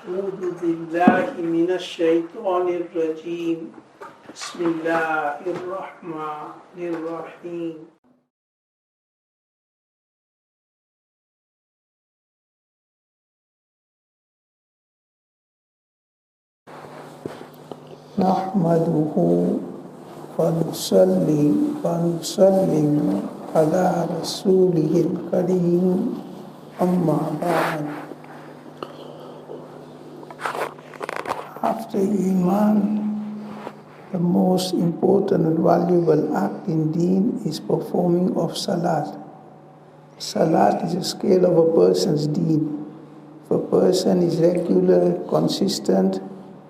أعوذ بالله من الشيطان الرجيم بسم الله الرحمن الرحيم نحمده ونصلي ونسلم على رسوله الكريم أما بعد. After Iman, the most important and valuable act in Deen is performing of Salaat. Salaat is a scale of a person's Deen. If a person is regular, consistent,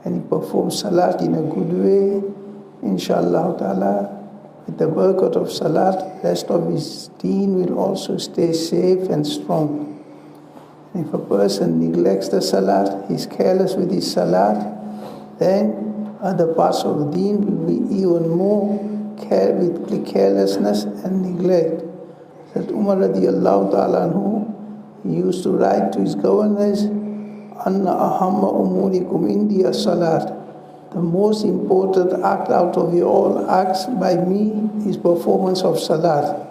and he performs Salaat in a good way, inshallah ta'ala, with the barakah of Salaat, the rest of his Deen will also stay safe and strong. And if a person neglects the Salaat, he's careless with his Salaat, then other parts of the Deen will be even more with carelessness and neglect. That Umar radiallahu ta'ala anhu, he used to write to his governors, Anna ahamma umurikum indiya salat. The most important act out of all acts by me is performance of Salat.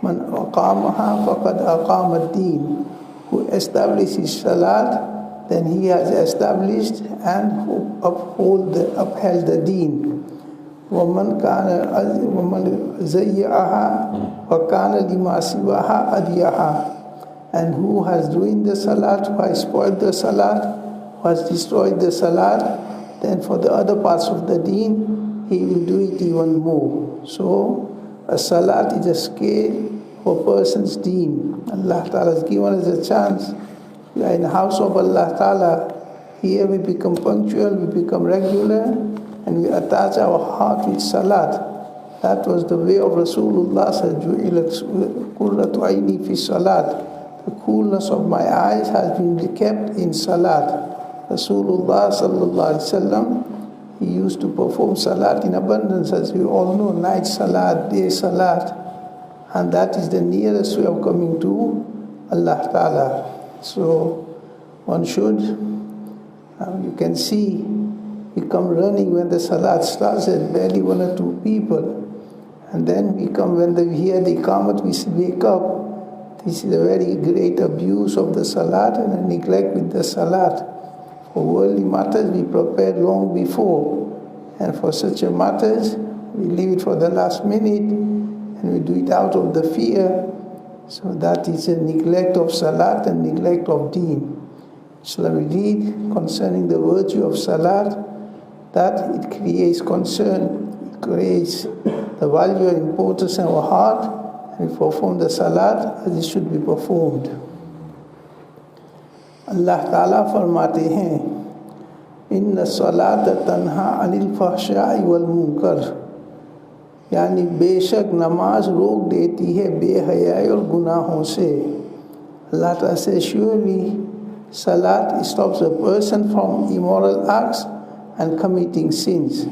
Man aqamaha faqad aqama ad-deen. Who establishes Salat, then he has established and upheld the Deen. وَمَنْ زَيَّعَهَا وَكَانَ لِمَا سِوَاهَا أَدْيَهَا. And who has ruined the Salat, who has spoiled the Salat, who has destroyed the Salat, then for the other parts of the Deen, he will do it even more. So, a Salat is a scale for a person's Deen. Allah Ta'ala has given us a chance. We are in the house of Allah Ta'ala. Here we become punctual, we become regular, and we attach our heart with Salat. That was the way of Rasulullah Qurratu Aini fi Salat. The coolness of my eyes has been kept in Salat. Rasulullah sallallahu alaihi wasallam, he used to perform Salat in abundance, as we all know, night Salat, day Salat, and that is the nearest way of coming to Allah Ta'ala. So one should, you can see, we come running when the Salat starts at barely one or two people, and then we come when we hear the Iqamat, we wake up. This is a very great abuse of the Salat and a neglect with the Salat. For worldly matters we prepare long before, and for such a matters we leave it for the last minute and we do it out of the fear. So that is a neglect of Salat and neglect of Deen. Shall we read concerning the virtue of Salat, that it creates concern, it creates the value and importance in our heart, and we perform the Salat as it should be performed. Allah Ta'ala फरमाते हैं, इन्ना सलात तन्हा अनिल फहशाई वल मुनकर. यानी बेशक नमाज रोक देती है बेहयाई और गुनाहों से. Allah Ta'ala says, surely Salat stops a person from immoral acts and committing sins.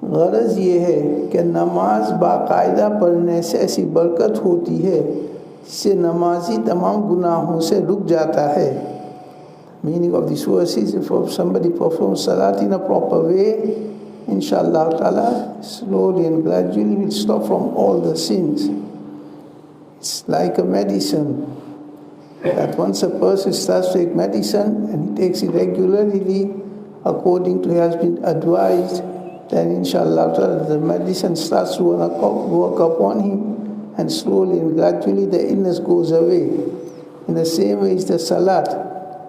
गरज ये है कि नमाज बाकायदा पढ़ने से ऐसी बरकत होती है जिससे नमाजी तमाम गुनाहों से रुक जाता है. Meaning of this verse is, if somebody performs Salat in a proper way, inshallah ta'ala, slowly and gradually will stop from all the sins. It's like a medicine, that once a person starts to take medicine and he takes it regularly according to he has been advised, then inshallah ta'ala the medicine starts to work upon him, and slowly and gradually the illness goes away. In the same way is the Salat.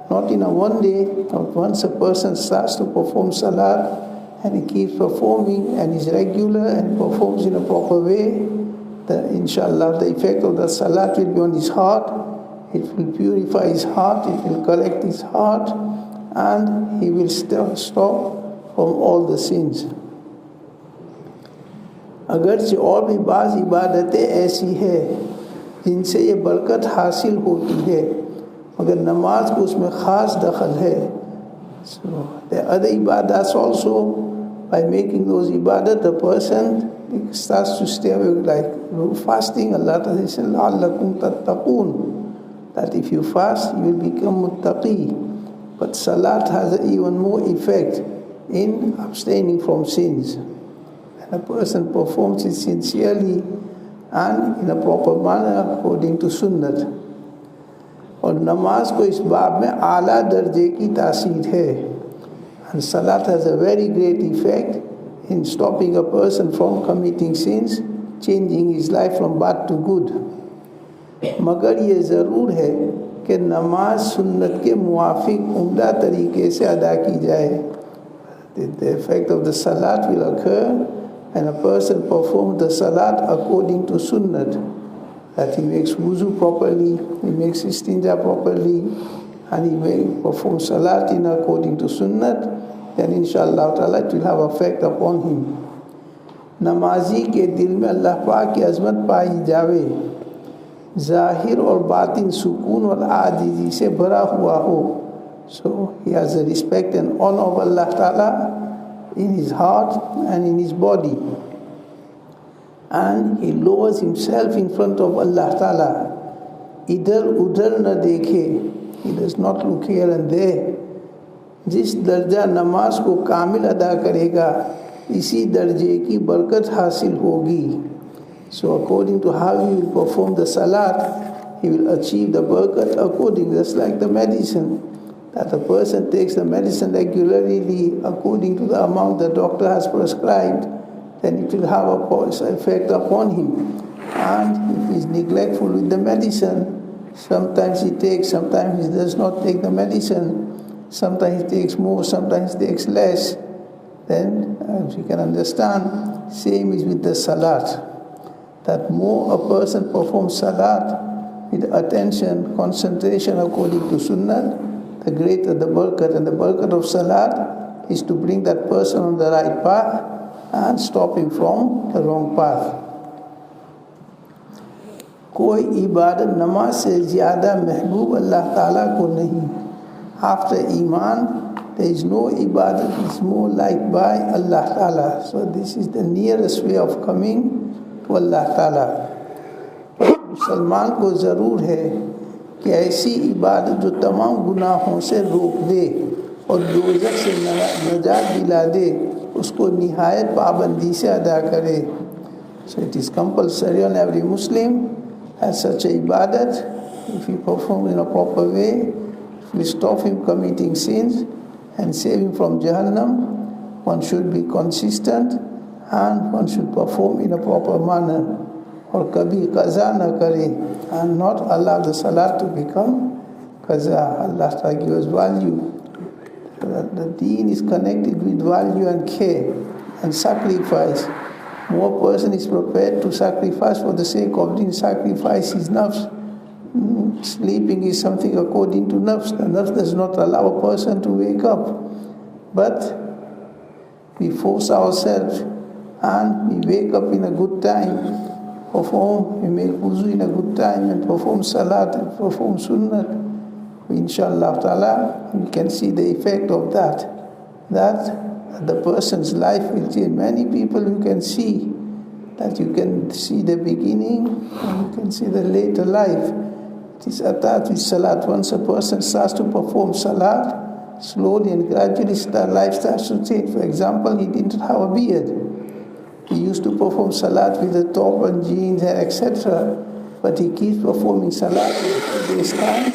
Not in a one day, but once a person starts to perform Salat and he keeps performing and is regular and performs in a proper way, inshallah the effect of the Salat will be on his heart. It will purify his heart, it will correct his heart, and he will stop from all the sins. अगरचे और भी बाज़ इबादतें ऐसी है जिनसे ये बरकत हासिल होती है, मगर नमाज को उसमें ख़ास दखल है. So the other ibadats also, by making those ibadat, the person starts to stay away, like fasting. Allah Ta'ala says, لَعَلَّكُمْ تَتَّقُونَ, that if you fast, you will become muttaqi. But Salat has an even more effect in abstaining from sins. And a person performs it sincerely and in a proper manner according to Sunnat. और नमाज को इस बाब में आला दर्जे की तासीर है. And Salat has a very great effect in stopping a person from committing sins, changing his life from bad to good. मगर ये ज़रूर है कि नमाज सुन्नत के मुआफिक उम्दा तरीके से अदा की जाए. The effect of the Salat will occur when a person performs the Salat according to Sunnat. That he makes wuzu properly, he makes istinja properly, and he may perform Salat in according to Sunnat, then inshallah ta'ala it will have effect upon him. नमाजी के दिल में अल्लाह पाक की अज़मत पाई जावे, ज़ाहिर और बातिन सुकून और आजिज़ी से भरा हुआ हो. So he has a respect and honor of Allah Ta'ala in his heart and in his body. And he lowers himself in front of Allah Ta'ala. Idhar udhar na dekhe, he does not look here and there. जिस दर्जा नमाज को कामिल अदा करेगा, इसी दर्जे की बरकत हासिल होगी. So according to how he will perform the Salat, he will achieve the barakat according, just like the medicine. That a person takes the medicine regularly according to the amount the doctor has prescribed, then it will have a effect upon him. And if he is neglectful with the medicine, sometimes he takes, sometimes he does not take the medicine, sometimes he takes more, sometimes he takes less, then as you can understand, same is with the Salat. That more a person performs Salat with attention, concentration according to Sunnah, the greater the barakat. And the barakat of Salat is to bring that person on the right path and stop him from the wrong path. कोई इबादत नमाज से ज़्यादा महबूब अल्लाह ताला को नहीं. After Iman, there is no ibadat that is more liked by Allah Ta'ala. So this is the nearest way of coming to Allah Ta'ala. मुसलमान को ज़रूर है कि ऐसी इबादत जो तमाम गुनाहों से रोक दे और दोज़ख से नजात दिला दे, उसको निहायत पाबंदी से अदा करे. So it is compulsory on every Muslim as such a ibadat, if he performs in a proper way, we stop him committing sins and save him from Jahannam. One should be consistent and one should perform in a proper manner. Or kabhi qaza na kare, and not allow the Salat to become qaza. Allah Ta'ala gives value. The deen is connected with value and care and sacrifice. More person is prepared to sacrifice for the sake of deen, sacrifice his nafs. Sleeping is something according to nafs. The nafs does not allow a person to wake up. But we force ourselves and we wake up in a good time, we make wuzu in a good time and perform Salat and perform Sunnah. Inshallah ta'ala, we can see the effect of that. That the person's life will change. Many people you can see, that you can see the beginning and you can see the later life. It is attached with Salat. Once a person starts to perform Salat, slowly and gradually life starts to change. For example, he didn't have a beard. He used to perform Salat with a top and jeans and etc. But he keeps performing Salat in 2 days' time.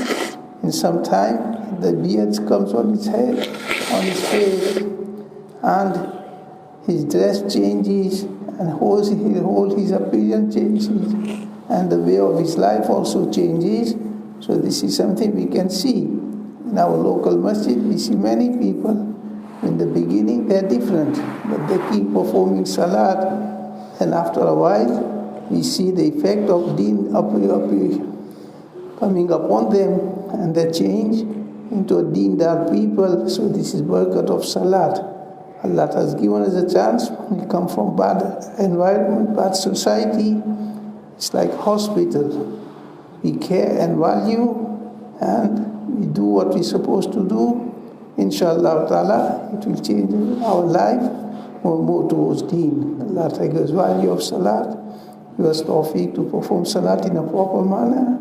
In some time, the beard comes on his head, on his face, and his dress changes, and whole his appearance changes, and the way of his life also changes. So this is something we can see. In our local masjid, we see many people. In the beginning, they are different, but they keep performing Salat, and after a while, we see the effect of deen coming upon them, and they change into a deendar people. So this is barakat of Salat. Allah has given us a chance. We come from bad environment, bad society. It's like hospital. We care and value, and we do what we're supposed to do. Inshallah ta'ala, it will change our life more towards deen. Allah gives value of Salat. Give us tawfiq to perform Salat in a proper manner.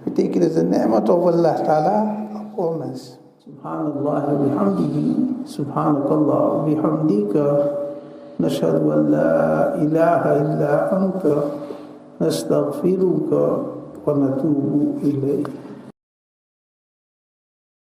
We take it as a ni'mat of Allah ta'ala upon us. Subhanallah wa bihamdihi, Subhanakallah wa bihamdika, nashhadu an la ilaha illa anta, nastaghfiruka wa natubu ilayk.